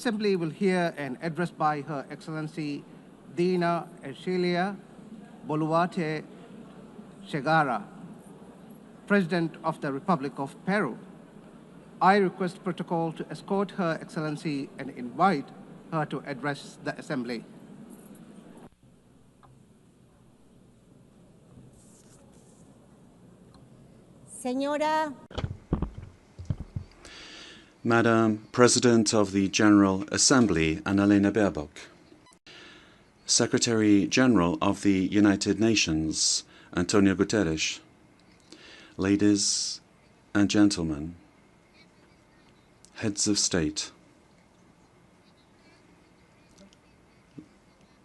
Assembly will hear an address by Her Excellency Dina Ercilia Boluarte Chegara, President of the Republic of Peru. I request protocol to escort Her Excellency and invite her to address the Assembly. Señora Madam President of the General Assembly, Annalena Baerbock. Secretary General of the United Nations, Antonio Guterres. Ladies and gentlemen, heads of state,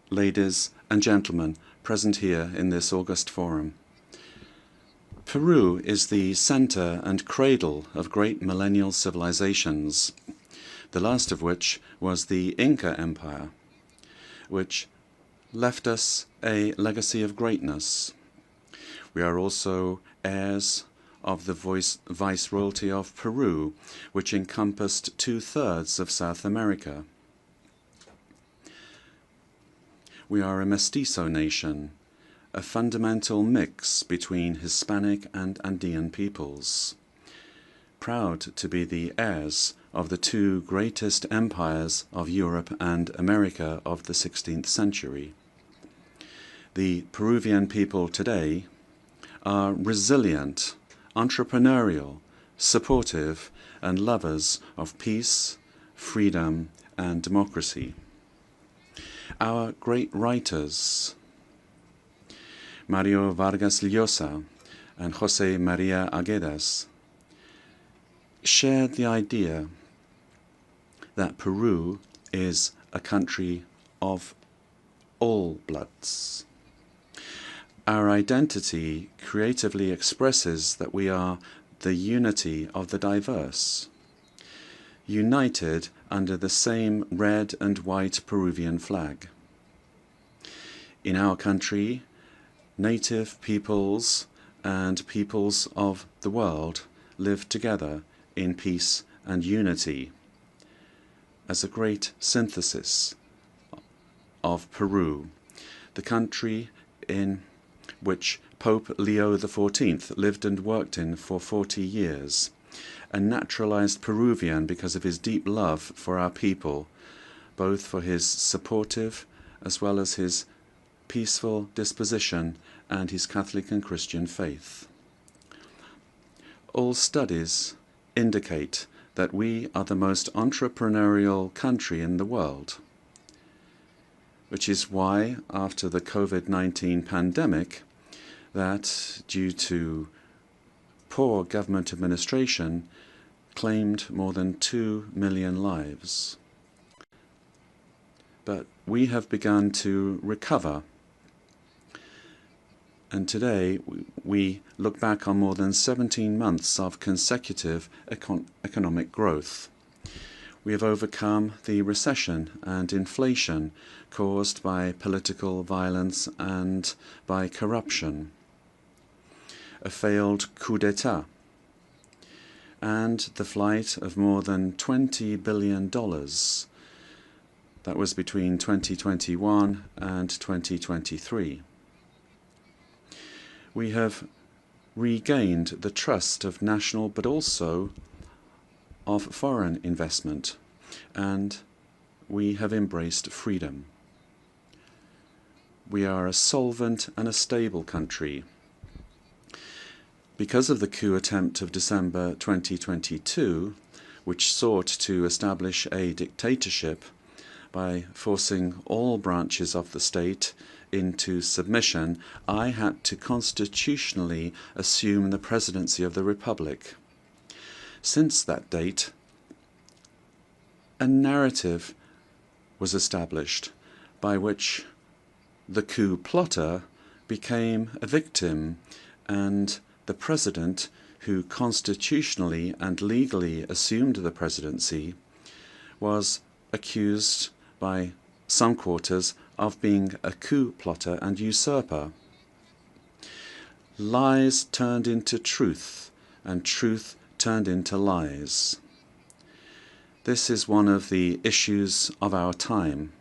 ladies and gentlemen present here in this august forum. Peru is the center and cradle of great millennial civilizations, the last of which was the Inca Empire, which left us a legacy of greatness. We are also heirs of the Viceroyalty of Peru, which encompassed 2/3 of South America. We are a mestizo nation, a fundamental mix between Hispanic and Andean peoples, proud to be the heirs of the two greatest empires of Europe and America of the 16th century. The Peruvian people today are resilient, entrepreneurial, supportive, and lovers of peace, freedom, and democracy. Our great writers, Mario Vargas Llosa and José María Arguedas, shared the idea that Peru is a country of all bloods. Our identity creatively expresses that we are the unity of the diverse, united under the same red and white Peruvian flag. In our country, native peoples and peoples of the world live together in peace and unity as a great synthesis of Peru, the country in which Pope Leo XIV lived and worked in for 40 years, a naturalized Peruvian because of his deep love for our people, both for his supportive as well as his peaceful disposition and his Catholic and Christian faith. All studies indicate that we are the most entrepreneurial country in the world, which is why, after the COVID-19 pandemic, that, due to poor government administration, claimed more than 2 million lives. But we have begun to recover. And today we look back on more than 17 months of consecutive economic growth. We have overcome the recession and inflation caused by political violence and by corruption, a failed coup d'etat, and the flight of more than $20 billion. That was between 2021 and 2023. We have regained the trust of national but also of foreign investment, and we have embraced freedom. We are a solvent and a stable country. Because of the coup attempt of December 2022, which sought to establish a dictatorship by forcing all branches of the state into submission, I had to constitutionally assume the presidency of the Republic. Since that date, a narrative was established by which the coup plotter became a victim and the president, who constitutionally and legally assumed the presidency, was accused by some quarters of being a coup plotter and usurper. Lies turned into truth, and truth turned into lies. This is one of the issues of our time.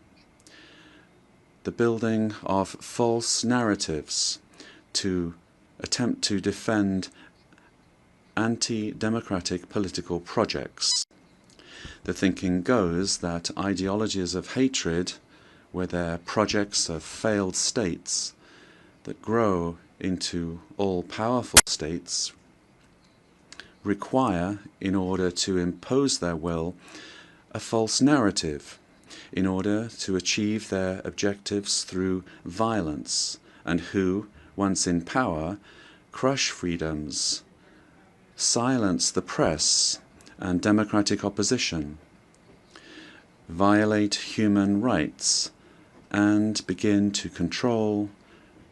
The building of false narratives to attempt to defend anti-democratic political projects. The thinking goes that ideologies of hatred, where they're projects of failed states that grow into all-powerful states, require, in order to impose their will, a false narrative, in order to achieve their objectives through violence, and who, once in power, crush freedoms, silence the press and democratic opposition, violate human rights, and begin to control,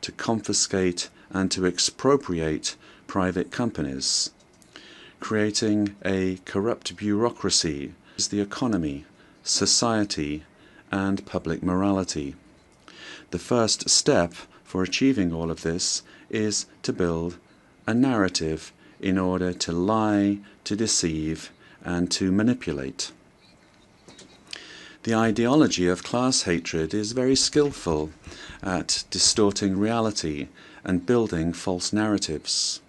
to confiscate, and to expropriate private companies, creating a corrupt bureaucracy, the economy, society, and public morality. The first step for achieving all of this is to build a narrative in order to lie, to deceive, and to manipulate. The ideology of class hatred is very skillful at distorting reality and building false narratives,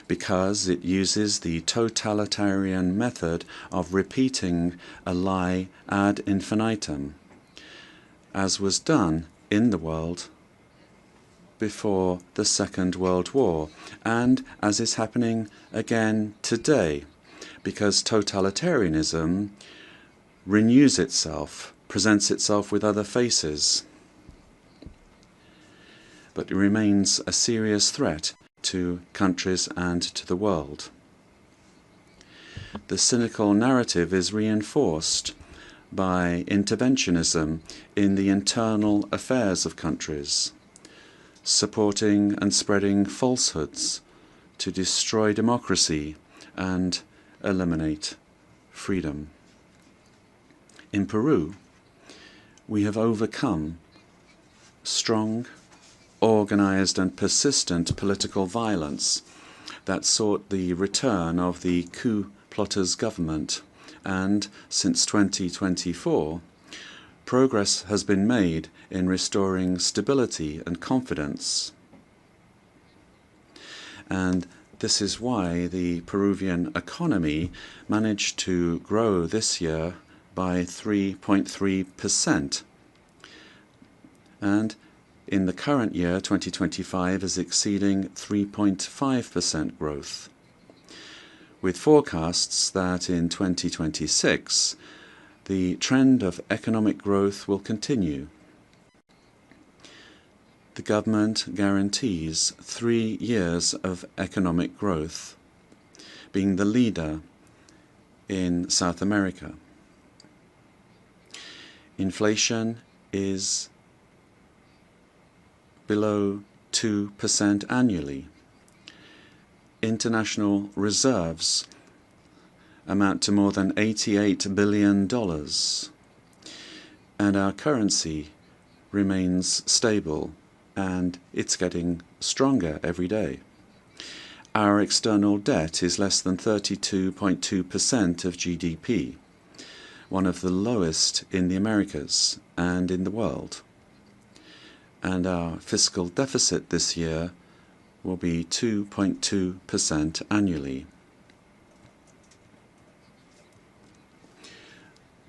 because it uses the totalitarian method of repeating a lie ad infinitum, as was done in the world before the Second World War, and as is happening again today, because totalitarianism renews itself, presents itself with other faces, but it remains a serious threat to countries and to the world. The cynical narrative is reinforced by interventionism in the internal affairs of countries, supporting and spreading falsehoods to destroy democracy and eliminate freedom. In Peru, we have overcome strong, organized and persistent political violence that sought the return of the coup plotters' government, and since 2024, progress has been made in restoring stability and confidence. And this is why the Peruvian economy managed to grow this year by 3.3%. And in the current year, 2025, is exceeding 3.5% growth, with forecasts that in 2026 the trend of economic growth will continue. The government guarantees 3 years of economic growth, being the leader in South America. Inflation is below 2% annually. International reserves amount to more than $88 billion, and our currency remains stable, and it's getting stronger every day. Our external debt is less than 32.2% of GDP, one of the lowest in the Americas and in the world. And our fiscal deficit this year will be 2.2% annually.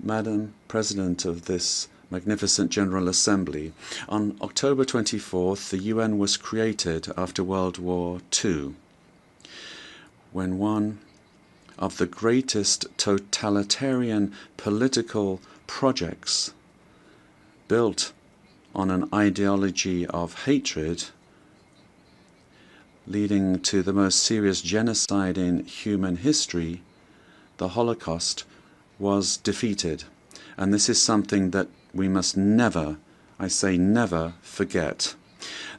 Madam President of this magnificent General Assembly, on October 24th, the UN was created after World War II, when one of the greatest totalitarian political projects built on an ideology of hatred, leading to the most serious genocide in human history, the Holocaust, was defeated. And this is something that we must never, I say never, forget.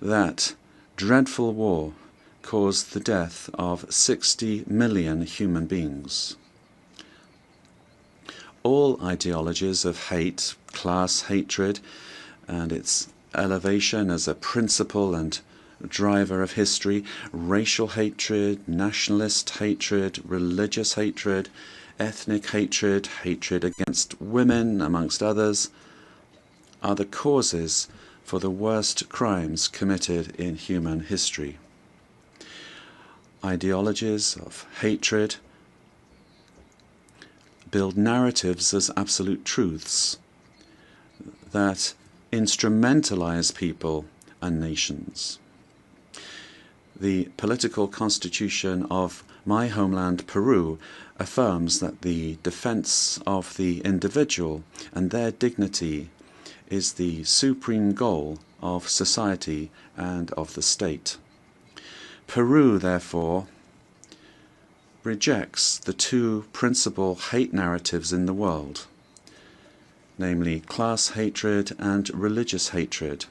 That dreadful war caused the death of 60 million human beings. All ideologies of hate, class hatred, and its elevation as a principle and driver of history, racial hatred, nationalist hatred, religious hatred, ethnic hatred, hatred against women, amongst others, are the causes for the worst crimes committed in human history. Ideologies of hatred build narratives as absolute truths that instrumentalize people and nations. The political constitution of my homeland, Peru, affirms that the defense of the individual and their dignity is the supreme goal of society and of the state. Peru, therefore, rejects the two principal hate narratives in the world, namely class hatred and religious hatred.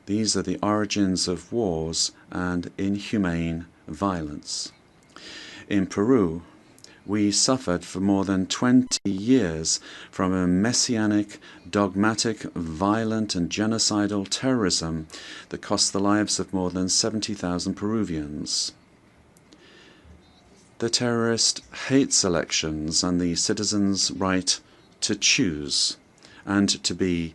These are the origins of wars and inhumane violence. In Peru, we suffered for more than 20 years from a messianic, dogmatic, violent and genocidal terrorism that cost the lives of more than 70,000 Peruvians. The terrorist hates elections and the citizens' right to choose and to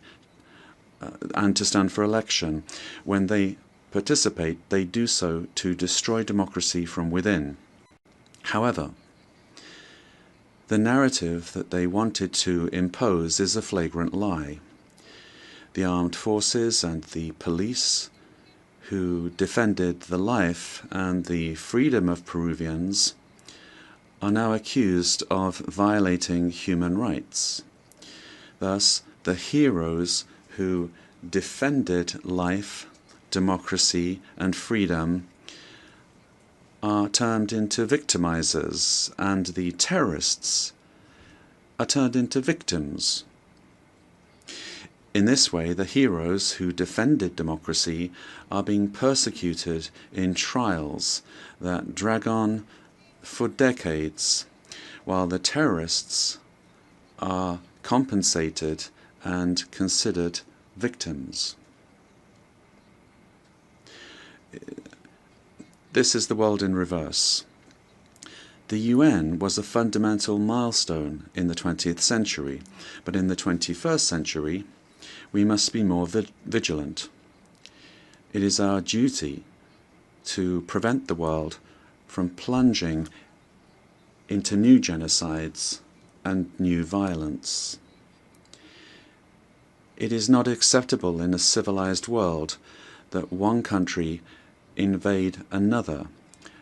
stand for election. When they participate, they do so to destroy democracy from within. However, the narrative that they wanted to impose is a flagrant lie. The armed forces and the police, who defended the life and the freedom of Peruvians, are now accused of violating human rights. Thus, the heroes who defended life, democracy, and freedom are turned into victimizers, and the terrorists are turned into victims. In this way, the heroes who defended democracy are being persecuted in trials that drag on for decades, while the terrorists are compensated and considered victims. This is the world in reverse. The UN was a fundamental milestone in the 20th century, but in the 21st century, we must be more vigilant. It is our duty to prevent the world from plunging into new genocides and new violence. It is not acceptable in a civilized world that one country invade another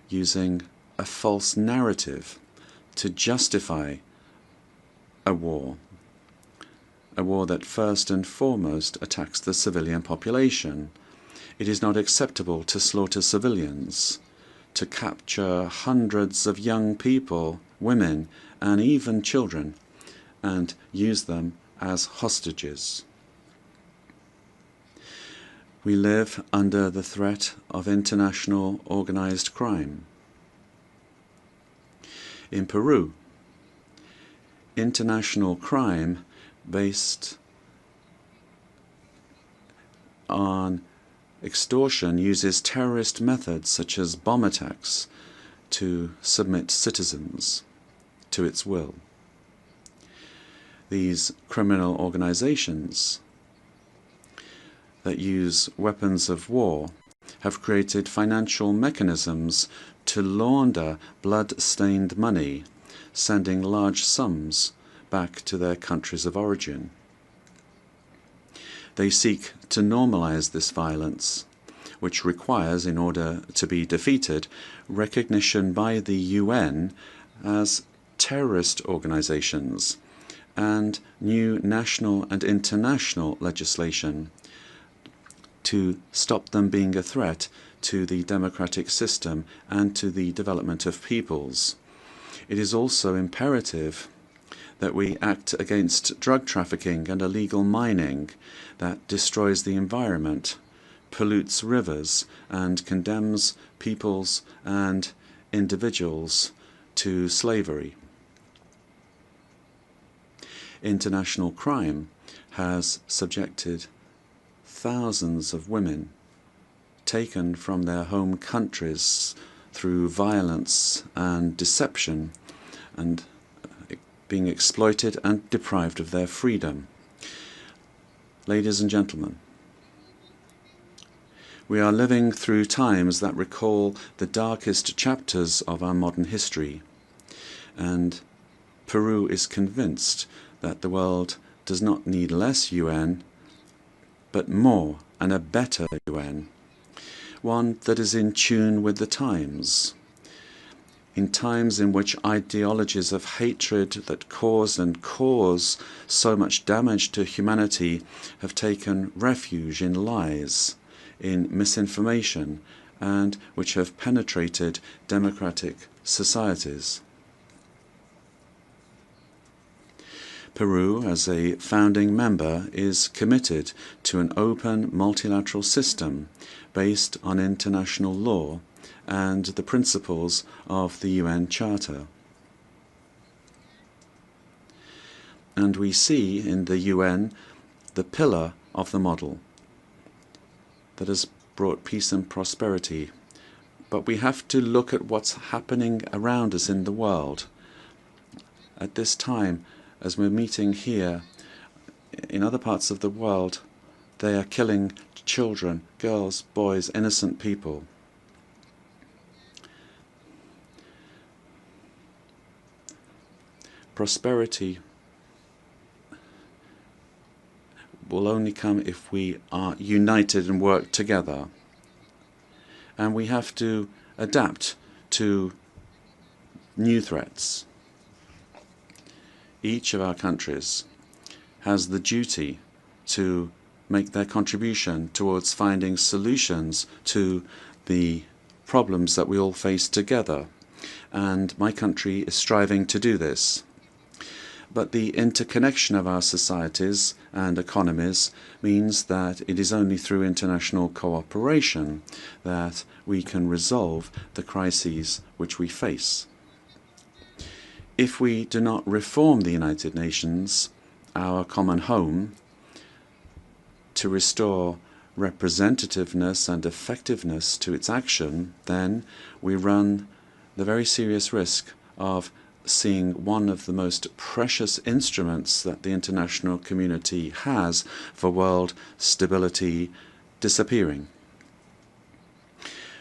using a false narrative to justify a war that first and foremost attacks the civilian population. It is not acceptable to slaughter civilians, to capture hundreds of young people, women, and even children, and use them as hostages. We live under the threat of international organized crime. In Peru, international crime based on extortion uses terrorist methods such as bomb attacks to submit citizens to its will. These criminal organizations that use weapons of war have created financial mechanisms to launder blood-stained money, sending large sums back to their countries of origin. They seek to normalize this violence, which requires, in order to be defeated, recognition by the UN as terrorist organizations and new national and international legislation to stop them being a threat to the democratic system and to the development of peoples. It is also imperative that we act against drug trafficking and illegal mining that destroys the environment, pollutes rivers, and condemns peoples and individuals to slavery. International crime has subjected thousands of women taken from their home countries through violence and deception and being exploited and deprived of their freedom. Ladies and gentlemen, we are living through times that recall the darkest chapters of our modern history, and Peru is convinced that the world does not need less UN, but more and a better UN, one that is in tune with the times. In times in which ideologies of hatred that cause and cause so much damage to humanity have taken refuge in lies, in misinformation, and which have penetrated democratic societies. Peru, as a founding member, is committed to an open multilateral system based on international law and the principles of the UN Charter. And we see in the UN the pillar of the model that has brought peace and prosperity. But we have to look at what's happening around us in the world. At this time, as we're meeting here, in other parts of the world, they are killing children, girls, boys, innocent people. Prosperity will only come if we are united and work together. And we have to adapt to new threats. Each of our countries has the duty to make their contribution towards finding solutions to the problems that we all face together. And my country is striving to do this. But the interconnection of our societies and economies means that it is only through international cooperation that we can resolve the crises which we face. If we do not reform the United Nations, our common home, to restore representativeness and effectiveness to its action, then we run the very serious risk of seeing one of the most precious instruments that the international community has for world stability disappearing.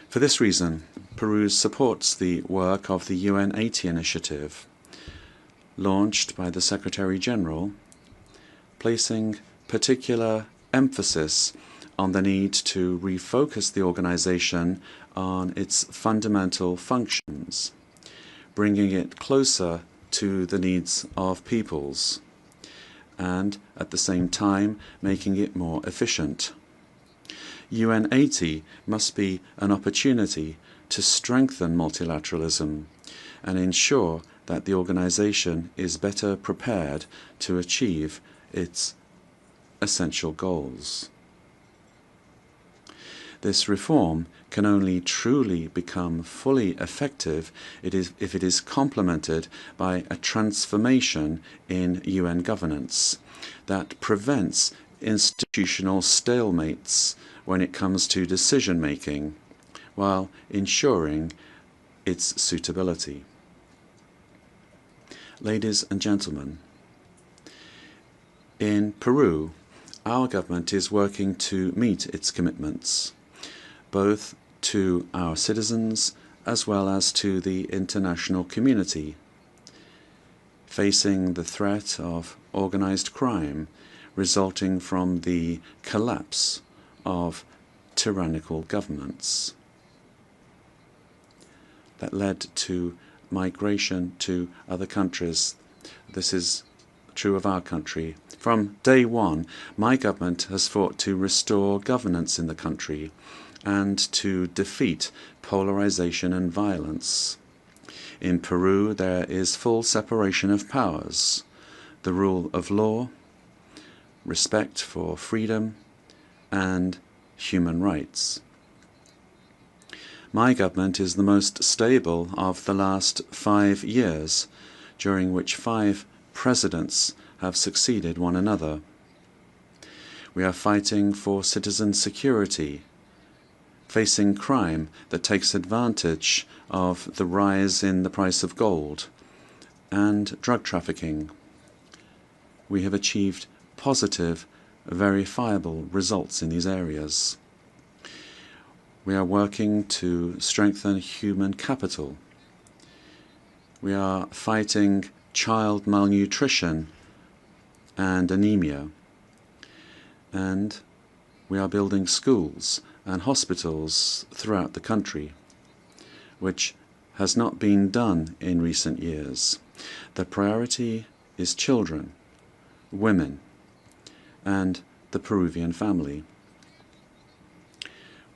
For this reason, Peru supports the work of the UN80 initiative, launched by the Secretary General, placing particular emphasis on the need to refocus the organization on its fundamental functions, bringing it closer to the needs of peoples, and at the same time making it more efficient. UN80 must be an opportunity to strengthen multilateralism and ensure that the organization is better prepared to achieve its essential goals. This reform can only truly become fully effective if it is complemented by a transformation in UN governance that prevents institutional stalemates when it comes to decision-making, while ensuring its suitability. Ladies and gentlemen, in Peru, our government is working to meet its commitments, both to our citizens as well as to the international community, facing the threat of organized crime resulting from the collapse of tyrannical governments that led to migration to other countries. This is true of our country. From day one, my government has fought to restore governance in the country and to defeat polarization and violence. In Peru, there is full separation of powers, the rule of law, respect for freedom, and human rights. My government is the most stable of the last 5 years, during which 5 presidents have succeeded one another. We are fighting for citizen security, facing crime that takes advantage of the rise in the price of gold, and drug trafficking. We have achieved positive, verifiable results in these areas. We are working to strengthen human capital. We are fighting child malnutrition and anemia. And we are building schools and hospitals throughout the country, which has not been done in recent years. The priority is children, women, and the Peruvian family.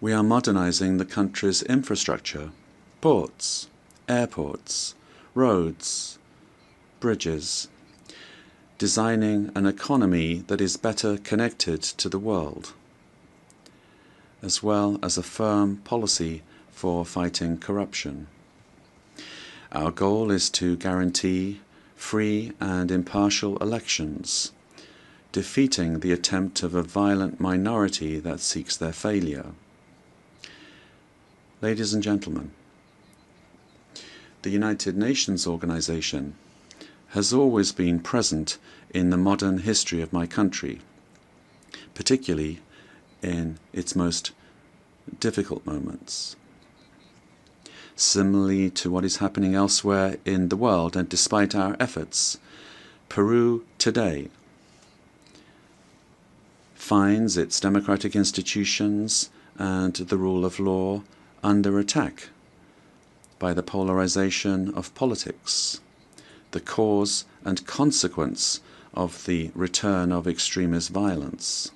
We are modernizing the country's infrastructure, ports, airports, roads, bridges, designing an economy that is better connected to the world, as well as a firm policy for fighting corruption. Our goal is to guarantee free and impartial elections, defeating the attempt of a violent minority that seeks their failure. Ladies and gentlemen, the United Nations organization has always been present in the modern history of my country, particularly in its most difficult moments. Similarly to what is happening elsewhere in the world, and despite our efforts, Peru today finds its democratic institutions and the rule of law under attack by the polarization of politics, the cause and consequence of the return of extremist violence.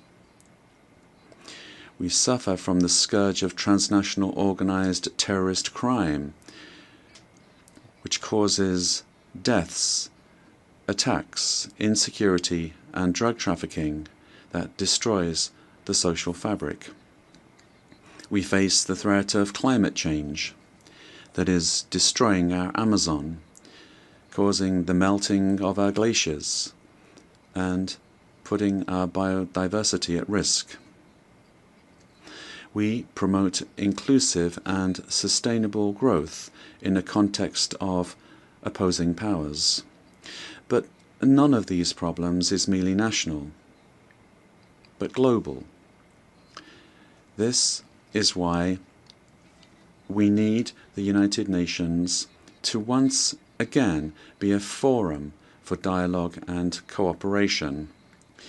We suffer from the scourge of transnational organized terrorist crime, which causes deaths, attacks, insecurity, and drug trafficking that destroys the social fabric. We face the threat of climate change that is destroying our Amazon, causing the melting of our glaciers, and putting our biodiversity at risk. We promote inclusive and sustainable growth in a context of opposing powers. But none of these problems is merely national, but global. This is why we need the United Nations to once again be a forum for dialogue and cooperation. I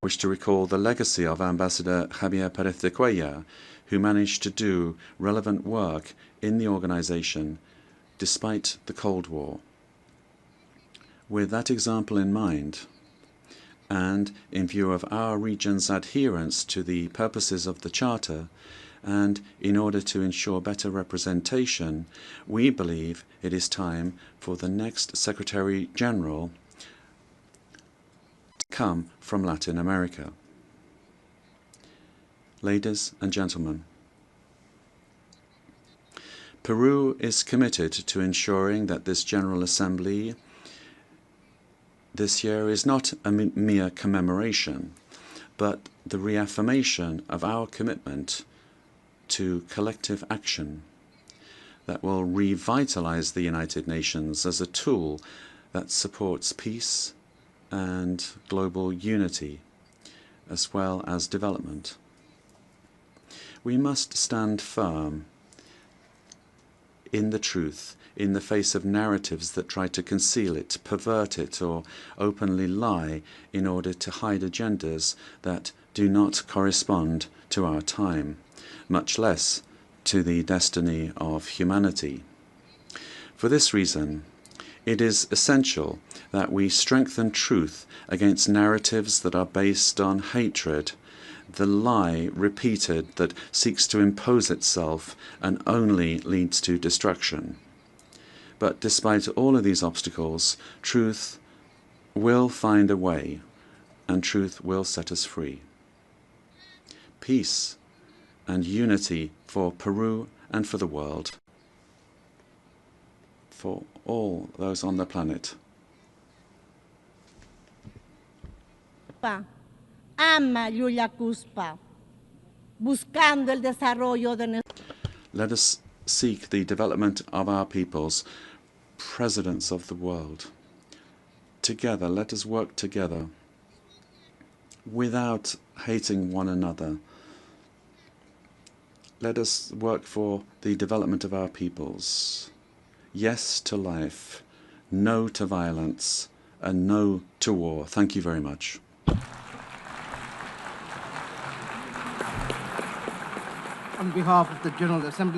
wish to recall the legacy of Ambassador Javier Pérez de Cuellar, who managed to do relevant work in the organization despite the Cold War. With that example in mind, and in view of our region's adherence to the purposes of the Charter, and in order to ensure better representation, we believe it is time for the next Secretary General to come from Latin America. Ladies and gentlemen, Peru is committed to ensuring that this General Assembly this year is not a mere commemoration, but the reaffirmation of our commitment to collective action that will revitalize the United Nations as a tool that supports peace and global unity, as well as development. We must stand firm in the truth in the face of narratives that try to conceal it, pervert it, or openly lie in order to hide agendas that do not correspond to our time, much less to the destiny of humanity. For this reason, it is essential that we strengthen truth against narratives that are based on hatred, the lie repeated that seeks to impose itself and only leads to destruction. But despite all of these obstacles, truth will find a way, and truth will set us free. Peace and unity for Peru and for the world, for all those on the planet. Ama Cuspa, buscando el desarrollo de. Let us seek the development of our peoples, presidents of the world. together. Let us work together without hating one another. Let us work for the development of our peoples. Yes to life, no to violence, and no to war. Thank you very much. On behalf of the General Assembly,